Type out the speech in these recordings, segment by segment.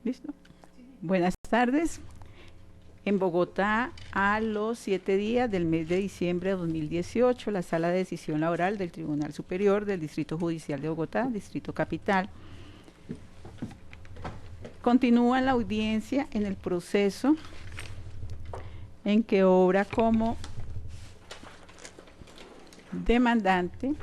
¿Listo? Buenas tardes. En Bogotá, a los 7 días del mes de diciembre de 2018, la Sala de Decisión Laboral del Tribunal Superior del Distrito Judicial de Bogotá, Distrito Capital, continúa la audiencia en el proceso en que obra como demandante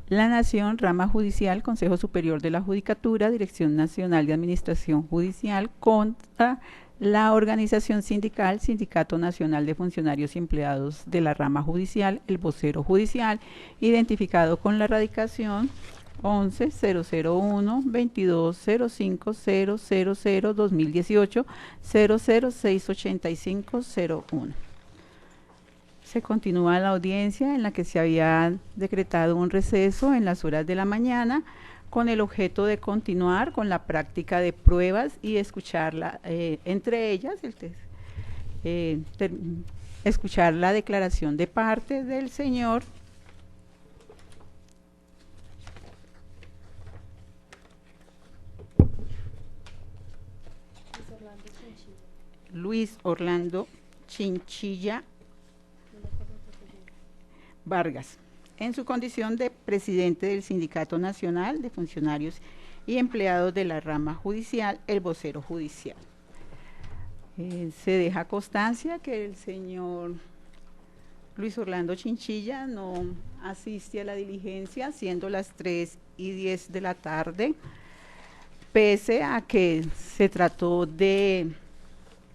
la Nación, Rama Judicial, Consejo Superior de la Judicatura, Dirección Nacional de Administración Judicial, contra la organización sindical, Sindicato Nacional de Funcionarios y Empleados de la Rama Judicial, el vocero judicial, identificado con la radicación 11-001-2205-000-2018, 0068501. Se continúa la audiencia en la que se había decretado un receso en las horas de la mañana con el objeto de continuar con la práctica de pruebas y escucharla, entre ellas, escuchar la declaración de parte del señor Luis Orlando Chinchilla Vargas, en su condición de presidente del Sindicato Nacional de Funcionarios y Empleados de la Rama Judicial, el vocero judicial. Se deja constancia que el señor Luis Orlando Chinchilla no asiste a la diligencia, siendo las 3:10 de la tarde, pese a que se trató de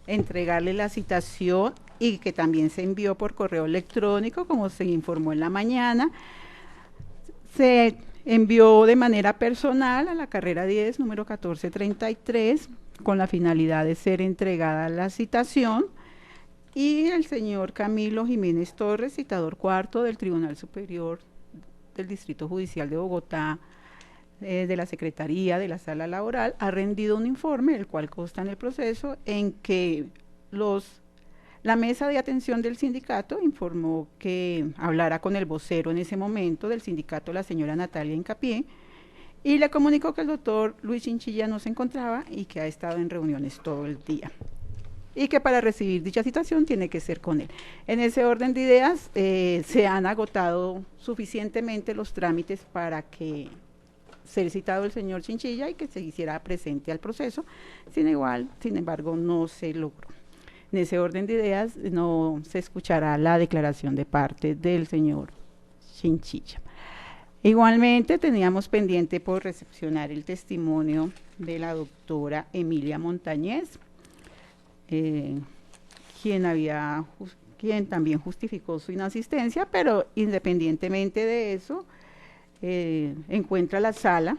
entregarle la citación y que también se envió por correo electrónico, como se informó en la mañana. Se envió de manera personal a la carrera 10, número 1433, con la finalidad de ser entregada la citación, y el señor Camilo Jiménez Torres, citador cuarto del Tribunal Superior del Distrito Judicial de Bogotá, de la Secretaría de la Sala Laboral, ha rendido un informe, el cual consta en el proceso, en que la mesa de atención del sindicato informó que hablara con el vocero en ese momento del sindicato, la señora Natalia Hincapié, y le comunicó que el doctor Luis Chinchilla no se encontraba y que ha estado en reuniones todo el día, y que para recibir dicha citación tiene que ser con él. En ese orden de ideas, se han agotado suficientemente los trámites para que ser citado el señor Chinchilla y que se hiciera presente al proceso, sin embargo, no se logró. En ese orden de ideas, no se escuchará la declaración de parte del señor Chinchilla. Igualmente, teníamos pendiente por recepcionar el testimonio de la doctora Emilia Montañez, quien también justificó su inasistencia, pero independientemente de eso, encuentra la sala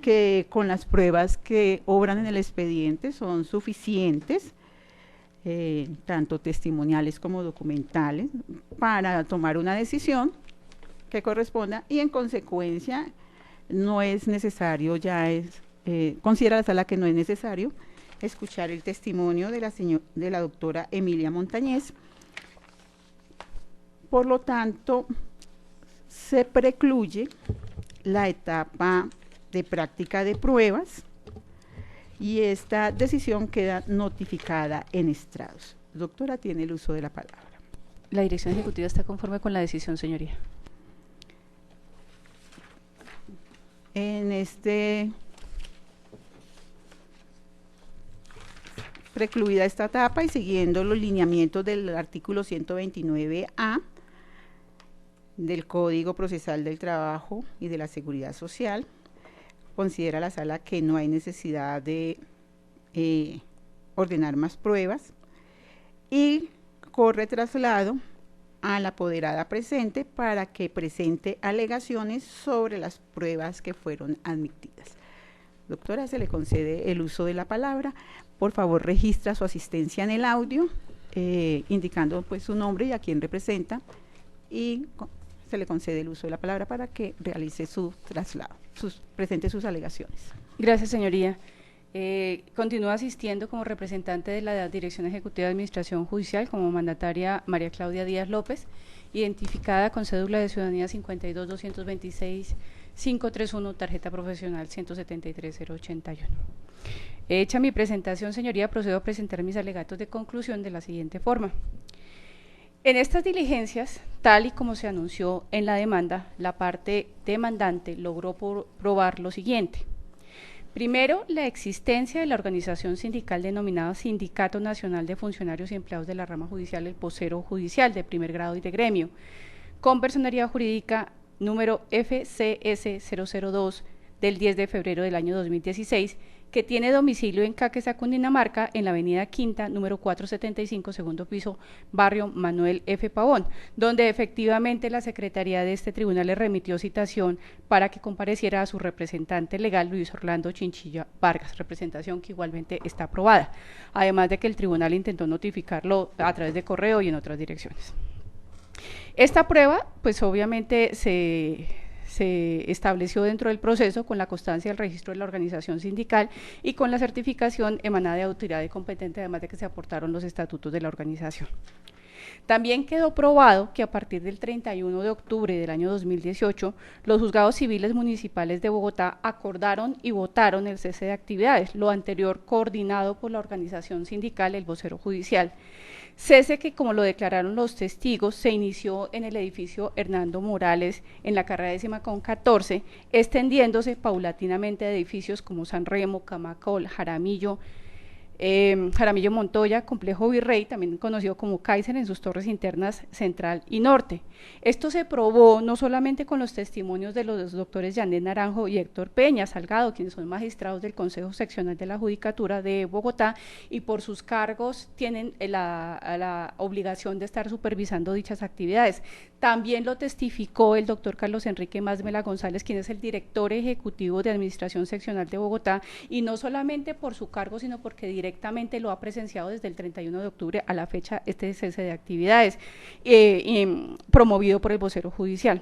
que con las pruebas que obran en el expediente son suficientes, tanto testimoniales como documentales, para tomar una decisión que corresponda, y en consecuencia no es necesario, considera la sala que no es necesario escuchar el testimonio de la doctora Emilia Montañez. Por lo tanto, se precluye la etapa de práctica de pruebas y esta decisión queda notificada en estrados. Doctora, tiene el uso de la palabra. La dirección ejecutiva está conforme con la decisión, señoría. En precluida esta etapa y siguiendo los lineamientos del artículo 129A del Código Procesal del Trabajo y de la Seguridad Social, considera la sala que no hay necesidad de ordenar más pruebas y corre traslado a la apoderada presente para que presente alegaciones sobre las pruebas que fueron admitidas. Doctora, se le concede el uso de la palabra. Por favor, registra su asistencia en el audio, indicando pues su nombre y a quién representa, y se le concede el uso de la palabra para que realice su traslado, presente sus alegaciones. Gracias, señoría. Continúa asistiendo como representante de la Dirección Ejecutiva de Administración Judicial como mandataria María Claudia Díaz López, identificada con cédula de ciudadanía 52-226-531, tarjeta profesional 173-081. Hecha mi presentación, señoría, procedo a presentar mis alegatos de conclusión de la siguiente forma. En estas diligencias, tal y como se anunció en la demanda, la parte demandante logró probar lo siguiente. Primero, la existencia de la organización sindical denominada Sindicato Nacional de Funcionarios y Empleados de la Rama Judicial, el vocero judicial de primer grado y de gremio, con personería jurídica número FCS 002 del 10 de febrero del año 2016, que tiene domicilio en Caquetá, Cundinamarca, en la avenida Quinta, número 475, segundo piso, barrio Manuel F. Pavón, donde efectivamente la Secretaría de este tribunal le remitió citación para que compareciera a su representante legal, Luis Orlando Chinchilla Vargas, representación que igualmente está aprobada, además de que el tribunal intentó notificarlo a través de correo y en otras direcciones. Esta prueba, pues obviamente se estableció dentro del proceso con la constancia del registro de la organización sindical y con la certificación emanada de autoridad competente, además de que se aportaron los estatutos de la organización. También quedó probado que a partir del 31 de octubre del año 2018, los juzgados civiles municipales de Bogotá acordaron y votaron el cese de actividades, lo anterior coordinado por la organización sindical, el vocero judicial. Cese que, como lo declararon los testigos, se inició en el edificio Hernando Morales en la carrera 10ª con 14, extendiéndose paulatinamente a edificios como San Remo, Camacol, Jaramillo Montoya, Complejo Virrey, también conocido como Kaiser, en sus torres internas central y norte. Esto se probó no solamente con los testimonios de los doctores Yanet Naranjo y Héctor Peña Salgado, quienes son magistrados del Consejo Seccional de la Judicatura de Bogotá y por sus cargos tienen la obligación de estar supervisando dichas actividades. También lo testificó el doctor Carlos Enrique Masmela González, quien es el director ejecutivo de Administración Seccional de Bogotá, y no solamente por su cargo, sino porque directamente lo ha presenciado desde el 31 de octubre a la fecha este cese de actividades, promovido por el vocero judicial.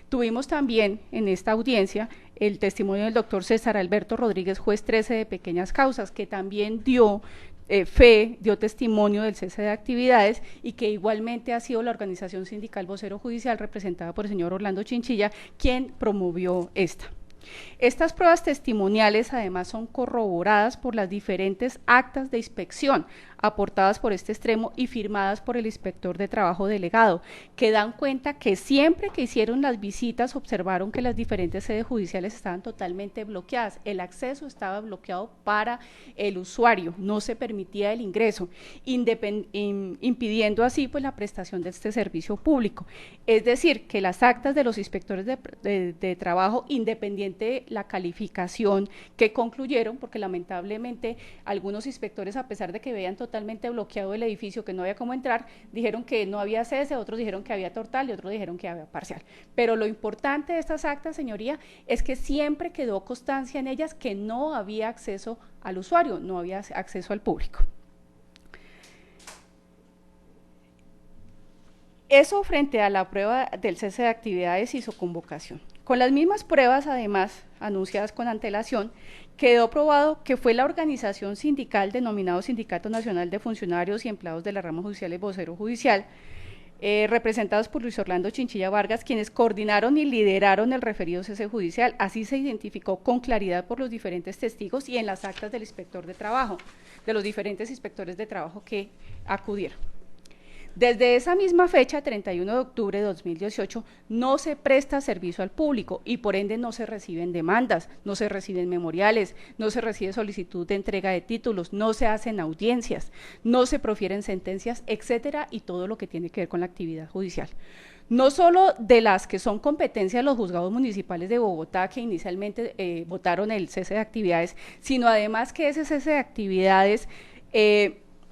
Tuvimos también en esta audiencia el testimonio del doctor César Alberto Rodríguez, juez 13 de pequeñas causas, que también dio dio testimonio del cese de actividades y que igualmente ha sido la organización sindical vocero judicial representada por el señor Orlando Chinchilla quien promovió esta. Estas pruebas testimoniales además son corroboradas por las diferentes actas de inspección aportadas por este extremo y firmadas por el inspector de trabajo delegado, que dan cuenta que siempre que hicieron las visitas observaron que las diferentes sedes judiciales estaban totalmente bloqueadas, el acceso estaba bloqueado para el usuario, no se permitía el ingreso, impidiendo así pues la prestación de este servicio público. Es decir, que las actas de los inspectores de trabajo, independiente la calificación que concluyeron, porque lamentablemente algunos inspectores, a pesar de que veían totalmente bloqueado el edificio, que no había cómo entrar, dijeron que no había cese, otros dijeron que había total y otros dijeron que había parcial. Pero lo importante de estas actas, señoría, es que siempre quedó constancia en ellas que no había acceso al usuario, no había acceso al público. Eso frente a la prueba del cese de actividades y su convocación. Con las mismas pruebas, además, anunciadas con antelación, quedó probado que fue la organización sindical denominado Sindicato Nacional de Funcionarios y Empleados de la Rama Judicial y Vocero Judicial, representados por Luis Orlando Chinchilla Vargas, quienes coordinaron y lideraron el referido cese judicial. Así se identificó con claridad por los diferentes testigos y en las actas del inspector de trabajo, de los diferentes inspectores de trabajo que acudieron. Desde esa misma fecha, 31 de octubre de 2018, no se presta servicio al público y por ende no se reciben demandas, no se reciben memoriales, no se recibe solicitud de entrega de títulos, no se hacen audiencias, no se profieren sentencias, etcétera, y todo lo que tiene que ver con la actividad judicial. No solo de las que son competencia de los juzgados municipales de Bogotá, que inicialmente votaron el cese de actividades, sino además que ese cese de actividades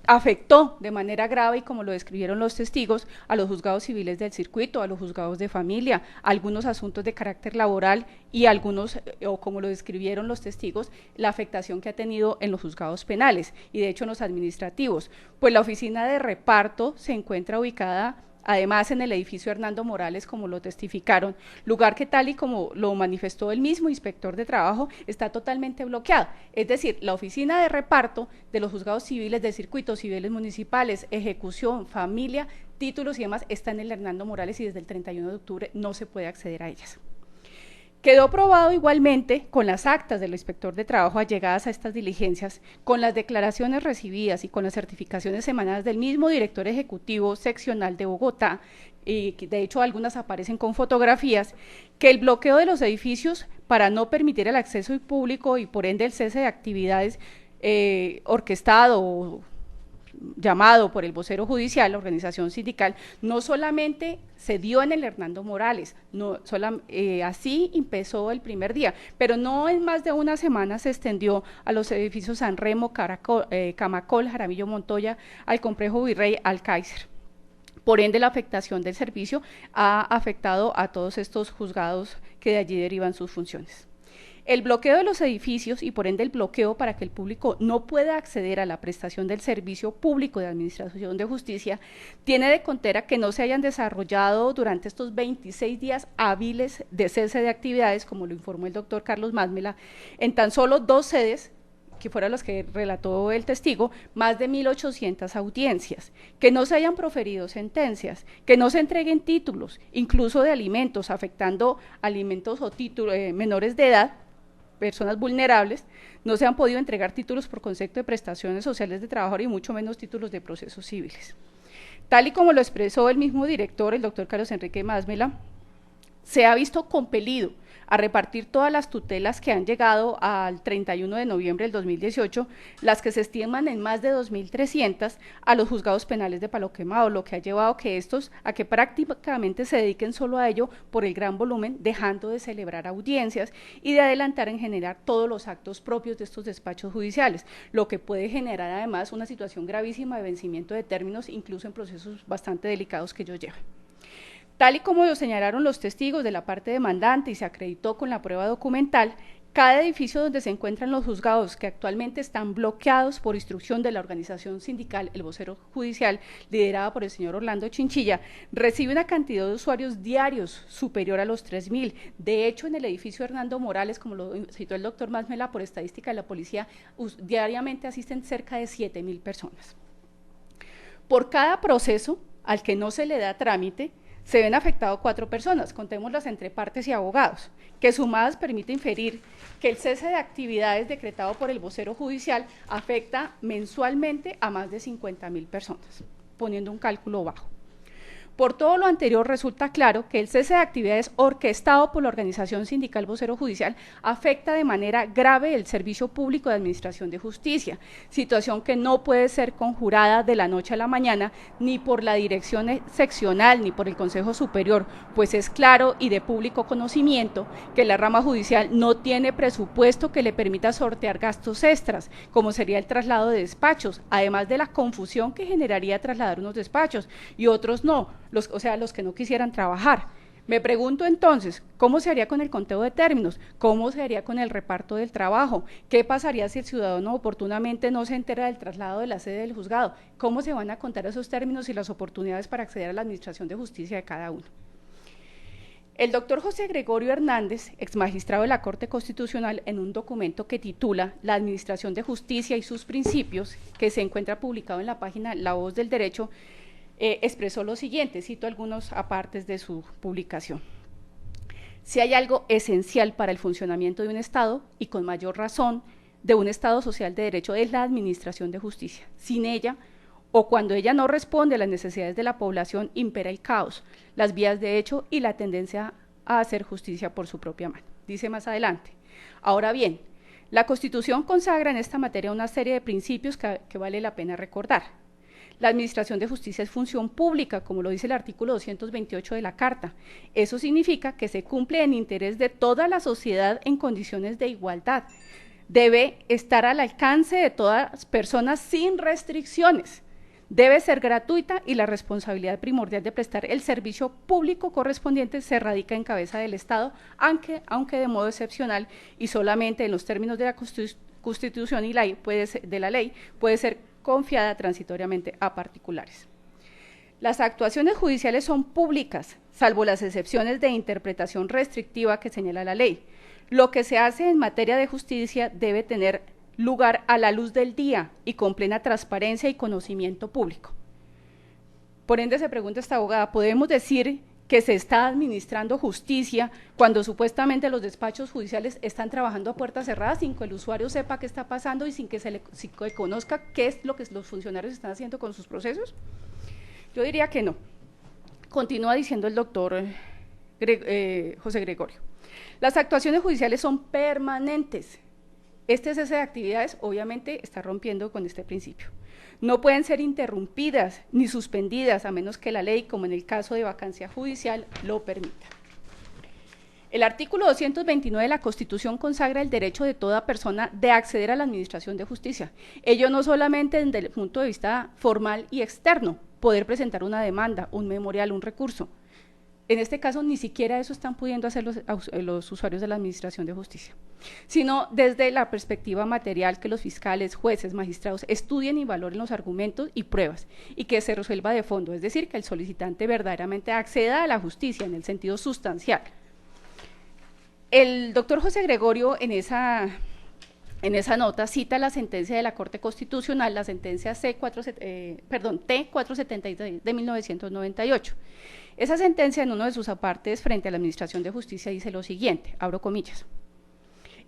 afectó de manera grave, y como lo describieron los testigos, a los juzgados civiles del circuito, a los juzgados de familia, a algunos asuntos de carácter laboral y algunos, o como lo describieron los testigos, la afectación que ha tenido en los juzgados penales y de hecho en los administrativos, pues la oficina de reparto se encuentra ubicada además en el edificio Hernando Morales, como lo testificaron, lugar que tal y como lo manifestó el mismo inspector de trabajo, está totalmente bloqueado. Es decir, la oficina de reparto de los juzgados civiles del circuito, civiles municipales, ejecución, familia, títulos y demás, está en el Hernando Morales y desde el 31 de octubre no se puede acceder a ellas. Quedó probado igualmente con las actas del inspector de trabajo allegadas a estas diligencias, con las declaraciones recibidas y con las certificaciones emanadas del mismo director ejecutivo seccional de Bogotá, y que de hecho algunas aparecen con fotografías, que el bloqueo de los edificios para no permitir el acceso público y por ende el cese de actividades orquestado o llamado por el vocero judicial, la organización sindical, no solamente se dio en el Hernando Morales, así empezó el primer día, pero no en más de una semana se extendió a los edificios San Remo, Camacol, Jaramillo Montoya, al complejo Virrey, al Kaiser. Por ende, la afectación del servicio ha afectado a todos estos juzgados que de allí derivan sus funciones. El bloqueo de los edificios y por ende el bloqueo para que el público no pueda acceder a la prestación del servicio público de administración de justicia tiene de contera que no se hayan desarrollado durante estos 26 días hábiles de cese de actividades, como lo informó el doctor Carlos Másmela, en tan solo 2 sedes, que fueron las que relató el testigo, más de 1.800 audiencias, que no se hayan proferido sentencias, que no se entreguen títulos, incluso de alimentos, afectando alimentos o títulos menores de edad, personas vulnerables, no se han podido entregar títulos por concepto de prestaciones sociales de trabajador y mucho menos títulos de procesos civiles. Tal y como lo expresó el mismo director, el doctor Carlos Enrique Másmela, se ha visto compelido a repartir todas las tutelas que han llegado al 31 de noviembre del 2018, las que se estiman en más de 2.300 a los juzgados penales de Palo Quemado, lo que ha llevado a que prácticamente se dediquen solo a ello por el gran volumen, dejando de celebrar audiencias y de adelantar en generar todos los actos propios de estos despachos judiciales, lo que puede generar además una situación gravísima de vencimiento de términos, incluso en procesos bastante delicados que ellos llevan. Tal y como lo señalaron los testigos de la parte demandante y se acreditó con la prueba documental, cada edificio donde se encuentran los juzgados que actualmente están bloqueados por instrucción de la organización sindical, el vocero judicial, liderada por el señor Orlando Chinchilla, recibe una cantidad de usuarios diarios superior a los 3.000. De hecho, en el edificio Hernando Morales, como lo citó el doctor Másmela, por estadística de la policía, diariamente asisten cerca de 7.000 personas. Por cada proceso al que no se le da trámite, se ven afectados 4 personas, contémoslas entre partes y abogados, que sumadas permite inferir que el cese de actividades decretado por el vocero judicial afecta mensualmente a más de 50.000 personas, poniendo un cálculo bajo. Por todo lo anterior, resulta claro que el cese de actividades orquestado por la organización sindical vocero judicial afecta de manera grave el servicio público de administración de justicia, situación que no puede ser conjurada de la noche a la mañana ni por la dirección seccional ni por el Consejo Superior, pues es claro y de público conocimiento que la rama judicial no tiene presupuesto que le permita sortear gastos extras, como sería el traslado de despachos, además de la confusión que generaría trasladar unos despachos y otros no, los que no quisieran trabajar. Me pregunto entonces, ¿cómo se haría con el conteo de términos? ¿Cómo se haría con el reparto del trabajo? ¿Qué pasaría si el ciudadano oportunamente no se entera del traslado de la sede del juzgado? ¿Cómo se van a contar esos términos y las oportunidades para acceder a la administración de justicia de cada uno? El doctor José Gregorio Hernández, exmagistrado de la Corte Constitucional, en un documento que titula La Administración de Justicia y sus Principios, que se encuentra publicado en la página La Voz del Derecho, expresó lo siguiente, cito algunos apartes de su publicación. Si hay algo esencial para el funcionamiento de un Estado, y con mayor razón de un Estado social de derecho, es la administración de justicia. Sin ella, o cuando ella no responde a las necesidades de la población, impera el caos, las vías de hecho y la tendencia a hacer justicia por su propia mano. Dice más adelante. Ahora bien, la Constitución consagra en esta materia una serie de principios que vale la pena recordar. La administración de justicia es función pública, como lo dice el artículo 228 de la Carta. Eso significa que se cumple en interés de toda la sociedad en condiciones de igualdad. Debe estar al alcance de todas las personas sin restricciones. Debe ser gratuita y la responsabilidad primordial de prestar el servicio público correspondiente se radica en cabeza del Estado, aunque de modo excepcional y solamente en los términos de la Constitución y de la ley puede ser confiada transitoriamente a particulares. Las actuaciones judiciales son públicas, salvo las excepciones de interpretación restrictiva que señala la ley. Lo que se hace en materia de justicia debe tener lugar a la luz del día y con plena transparencia y conocimiento público. Por ende, se pregunta esta abogada, ¿podemos decir que se está administrando justicia cuando supuestamente los despachos judiciales están trabajando a puertas cerradas sin que el usuario sepa qué está pasando y sin que se le conozca qué es lo que los funcionarios están haciendo con sus procesos? Yo diría que no. Continúa diciendo el doctor José Gregorio. Las actuaciones judiciales son permanentes. Este cese de actividades obviamente está rompiendo con este principio. No pueden ser interrumpidas ni suspendidas a menos que la ley, como en el caso de vacancia judicial, lo permita. El artículo 229 de la Constitución consagra el derecho de toda persona de acceder a la administración de justicia. Ello no solamente desde el punto de vista formal y externo, poder presentar una demanda, un memorial, un recurso. En este caso, ni siquiera eso están pudiendo hacer los usuarios de la administración de justicia, sino desde la perspectiva material que los fiscales, jueces, magistrados estudien y valoren los argumentos y pruebas y que se resuelva de fondo, es decir, que el solicitante verdaderamente acceda a la justicia en el sentido sustancial. El doctor José Gregorio en esa nota cita la sentencia de la Corte Constitucional, la sentencia T476 de 1998. Esa sentencia, en uno de sus apartes frente a la Administración de Justicia, dice lo siguiente, abro comillas: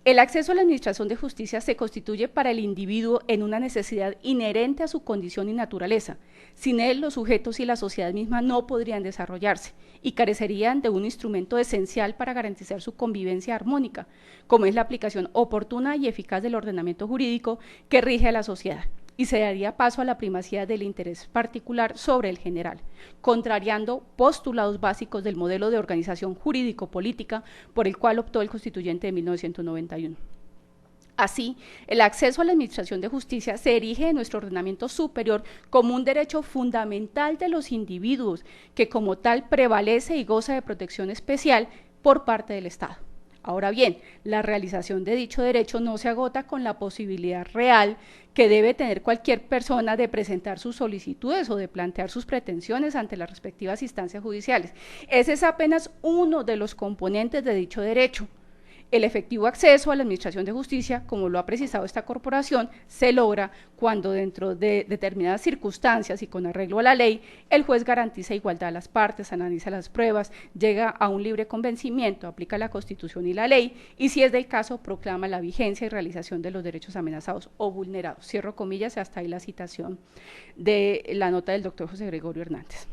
el acceso a la Administración de Justicia se constituye para el individuo en una necesidad inherente a su condición y naturaleza. Sin él, los sujetos y la sociedad misma no podrían desarrollarse y carecerían de un instrumento esencial para garantizar su convivencia armónica, como es la aplicación oportuna y eficaz del ordenamiento jurídico que rige a la sociedad, y se daría paso a la primacía del interés particular sobre el general, contrariando postulados básicos del modelo de organización jurídico-política por el cual optó el constituyente de 1991. Así, el acceso a la administración de justicia se erige en nuestro ordenamiento superior como un derecho fundamental de los individuos, que como tal prevalece y goza de protección especial por parte del Estado. Ahora bien, la realización de dicho derecho no se agota con la posibilidad real que debe tener cualquier persona de presentar sus solicitudes o de plantear sus pretensiones ante las respectivas instancias judiciales. Ese es apenas uno de los componentes de dicho derecho. El efectivo acceso a la administración de justicia, como lo ha precisado esta corporación, se logra cuando dentro de determinadas circunstancias y con arreglo a la ley, el juez garantiza igualdad a las partes, analiza las pruebas, llega a un libre convencimiento, aplica la Constitución y la ley, y si es del caso, proclama la vigencia y realización de los derechos amenazados o vulnerados. Cierro comillas, hasta ahí la citación de la nota del doctor José Gregorio Hernández.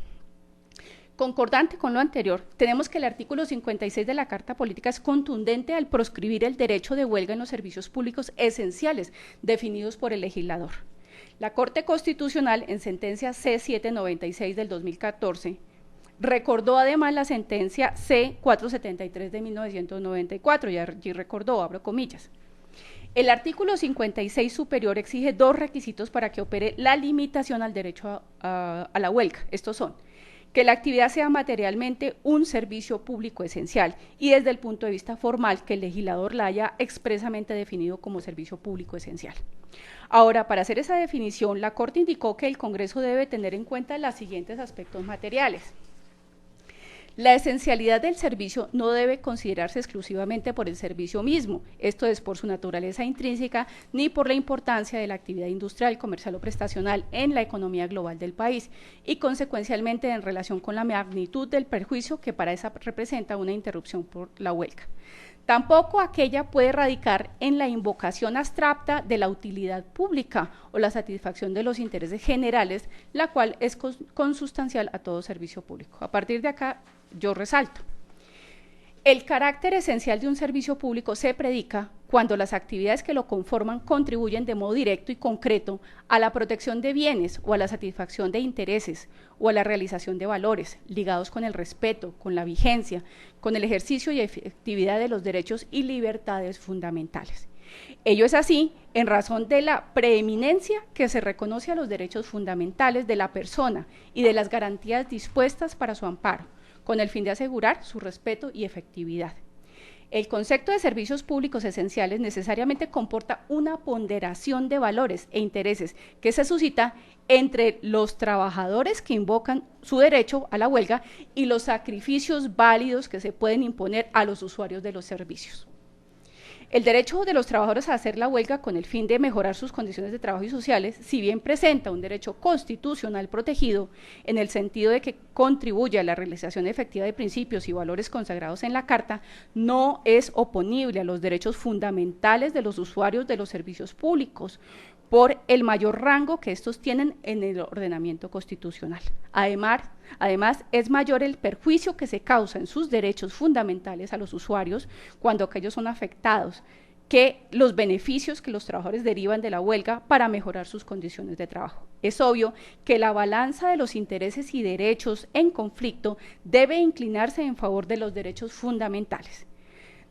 Concordante con lo anterior, tenemos que el artículo 56 de la Carta Política es contundente al proscribir el derecho de huelga en los servicios públicos esenciales definidos por el legislador. La Corte Constitucional, en sentencia C796 del 2014, recordó además la sentencia C473 de 1994, y allí recordó, abro comillas: el artículo 56 superior exige dos requisitos para que opere la limitación al derecho a la huelga. Estos son: que la actividad sea materialmente un servicio público esencial y desde el punto de vista formal que el legislador la haya expresamente definido como servicio público esencial. Ahora, para hacer esa definición, la Corte indicó que el Congreso debe tener en cuenta los siguientes aspectos materiales. La esencialidad del servicio no debe considerarse exclusivamente por el servicio mismo, esto es por su naturaleza intrínseca, ni por la importancia de la actividad industrial, comercial o prestacional en la economía global del país, y consecuencialmente en relación con la magnitud del perjuicio que para esa representa una interrupción por la huelga. Tampoco aquella puede radicar en la invocación abstracta de la utilidad pública o la satisfacción de los intereses generales, la cual es consustancial a todo servicio público. A partir de acá, yo resalto: el carácter esencial de un servicio público se predica cuando las actividades que lo conforman contribuyen de modo directo y concreto a la protección de bienes o a la satisfacción de intereses o a la realización de valores ligados con el respeto, con la vigencia, con el ejercicio y efectividad de los derechos y libertades fundamentales. Ello es así en razón de la preeminencia que se reconoce a los derechos fundamentales de la persona y de las garantías dispuestas para su amparo, con el fin de asegurar su respeto y efectividad. El concepto de servicios públicos esenciales necesariamente comporta una ponderación de valores e intereses que se suscita entre los trabajadores que invocan su derecho a la huelga y los sacrificios válidos que se pueden imponer a los usuarios de los servicios. El derecho de los trabajadores a hacer la huelga con el fin de mejorar sus condiciones de trabajo y sociales, si bien presenta un derecho constitucional protegido, en el sentido de que contribuye a la realización efectiva de principios y valores consagrados en la Carta, no es oponible a los derechos fundamentales de los usuarios de los servicios públicos, por el mayor rango que estos tienen en el ordenamiento constitucional. Además, es mayor el perjuicio que se causa en sus derechos fundamentales a los usuarios cuando aquellos son afectados que los beneficios que los trabajadores derivan de la huelga para mejorar sus condiciones de trabajo. Es obvio que la balanza de los intereses y derechos en conflicto debe inclinarse en favor de los derechos fundamentales.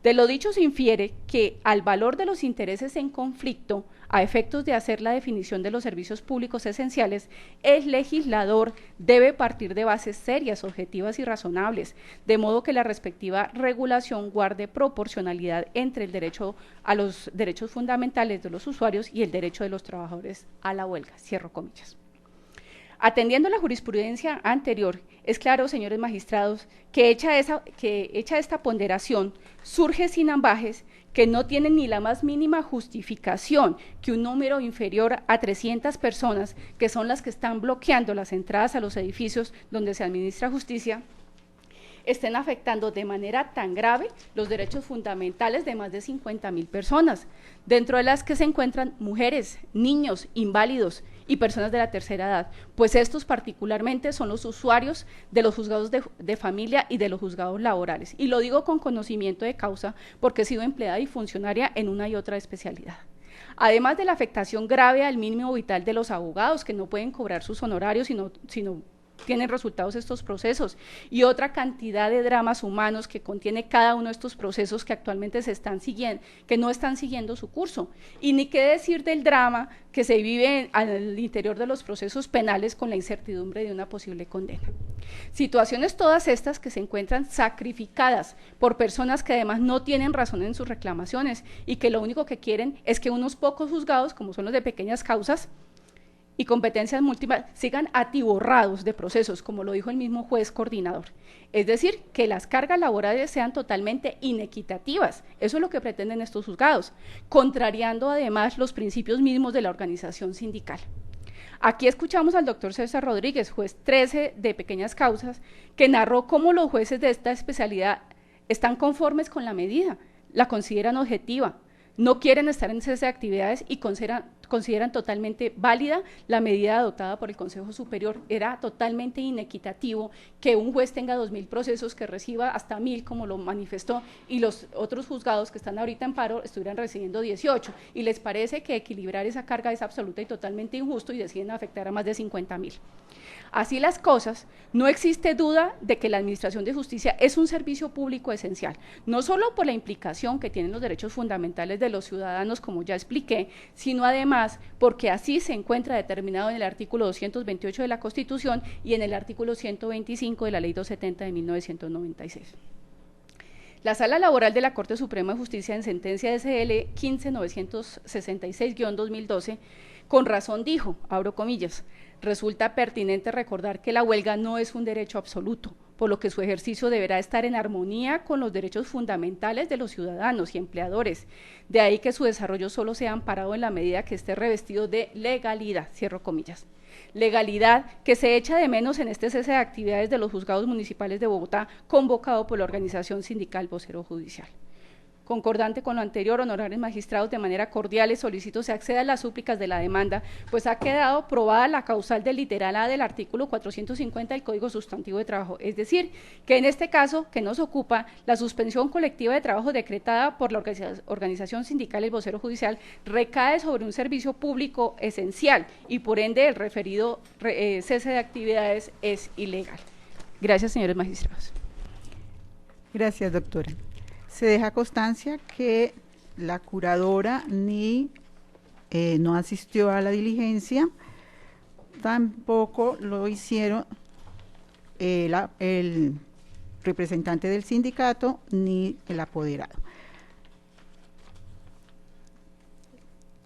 De lo dicho se infiere que al valor de los intereses en conflicto, a efectos de hacer la definición de los servicios públicos esenciales, el legislador debe partir de bases serias, objetivas y razonables, de modo que la respectiva regulación guarde proporcionalidad entre el derecho a los derechos fundamentales de los usuarios y el derecho de los trabajadores a la huelga. Cierro comillas. Atendiendo la jurisprudencia anterior, es claro, señores magistrados, que hecha esta ponderación, surge sin ambajes que no tienen ni la más mínima justificación que un número inferior a 300 personas, que son las que están bloqueando las entradas a los edificios donde se administra justicia, estén afectando de manera tan grave los derechos fundamentales de más de 50.000 personas, dentro de las que se encuentran mujeres, niños, inválidos y personas de la tercera edad, pues estos particularmente son los usuarios de los juzgados de familia y de los juzgados laborales. Y lo digo con conocimiento de causa porque he sido empleada y funcionaria en una y otra especialidad. Además de la afectación grave al mínimo vital de los abogados, que no pueden cobrar sus honorarios sino tienen resultados estos procesos, y otra cantidad de dramas humanos que contiene cada uno de estos procesos que actualmente se están siguiendo, que no están siguiendo su curso, y ni qué decir del drama que se vive al interior de los procesos penales con la incertidumbre de una posible condena. Situaciones todas estas que se encuentran sacrificadas por personas que además no tienen razón en sus reclamaciones y que lo único que quieren es que unos pocos juzgados, como son los de pequeñas causas, y competencias múltiples, sigan atiborrados de procesos, como lo dijo el mismo juez coordinador. Es decir, que las cargas laborales sean totalmente inequitativas. Eso es lo que pretenden estos juzgados, contrariando además los principios mismos de la organización sindical. Aquí escuchamos al doctor César Rodríguez, juez 13 de pequeñas causas, que narró cómo los jueces de esta especialidad están conformes con la medida, la consideran objetiva, no quieren estar en cese de actividades y consideran totalmente válida la medida adoptada por el Consejo Superior. Era totalmente inequitativo que un juez tenga 2.000 procesos, que reciba hasta 1.000, como lo manifestó, y los otros juzgados que están ahorita en paro estuvieran recibiendo 18, y les parece que equilibrar esa carga es absoluta y totalmente injusto y deciden afectar a más de 50.000. Así las cosas, no existe duda de que la Administración de Justicia es un servicio público esencial, no solo por la implicación que tienen los derechos fundamentales de los ciudadanos, como ya expliqué, sino además porque así se encuentra determinado en el artículo 228 de la Constitución y en el artículo 125 de la Ley 270 de 1996. La Sala Laboral de la Corte Suprema de Justicia, en sentencia SL 15966-2012, con razón dijo, abro comillas, resulta pertinente recordar que la huelga no es un derecho absoluto, por lo que su ejercicio deberá estar en armonía con los derechos fundamentales de los ciudadanos y empleadores. De ahí que su desarrollo solo sea amparado en la medida que esté revestido de legalidad, cierro comillas. Legalidad que se echa de menos en este cese de actividades de los juzgados municipales de Bogotá, convocado por la organización sindical Vocero Judicial. Concordante con lo anterior, honorables magistrados, de manera cordial les solicito se acceda a las súplicas de la demanda, pues ha quedado probada la causal del literal A del artículo 450 del Código Sustantivo de Trabajo, es decir, que en este caso que nos ocupa, la suspensión colectiva de trabajo decretada por la organización sindical El Vocero Judicial recae sobre un servicio público esencial y por ende el referido cese de actividades es ilegal. Gracias, señores magistrados. Gracias, doctora. Se deja constancia que la curadora no asistió a la diligencia, tampoco lo hicieron el representante del sindicato ni el apoderado.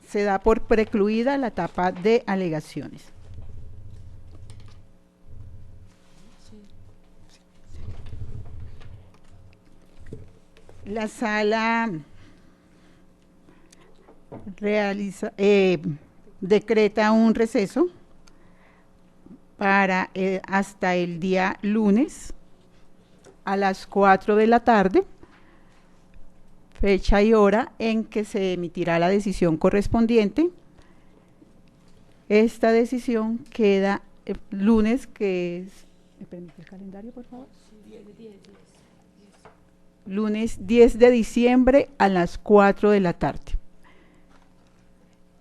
Se da por precluida la etapa de alegaciones. La sala decreta un receso para hasta el día lunes a las 4 de la tarde, fecha y hora en que se emitirá la decisión correspondiente. Esta decisión queda lunes, que es, ¿me permite el calendario, por favor? Lunes 10 de diciembre a las 4 de la tarde.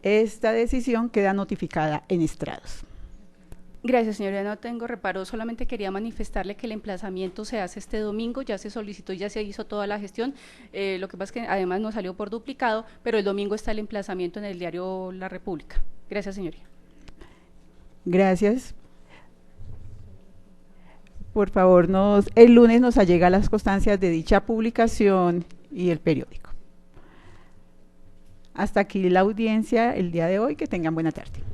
Esta decisión queda notificada en estrados. Gracias, señoría, no tengo reparo, solamente quería manifestarle que el emplazamiento se hace este domingo, ya se solicitó y ya se hizo toda la gestión, lo que pasa es que además no salió por duplicado, pero el domingo está el emplazamiento en el diario La República. Gracias, señoría. Gracias. Por favor, el lunes nos allega las constancias de dicha publicación y el periódico. Hasta aquí la audiencia el día de hoy, que tengan buena tarde.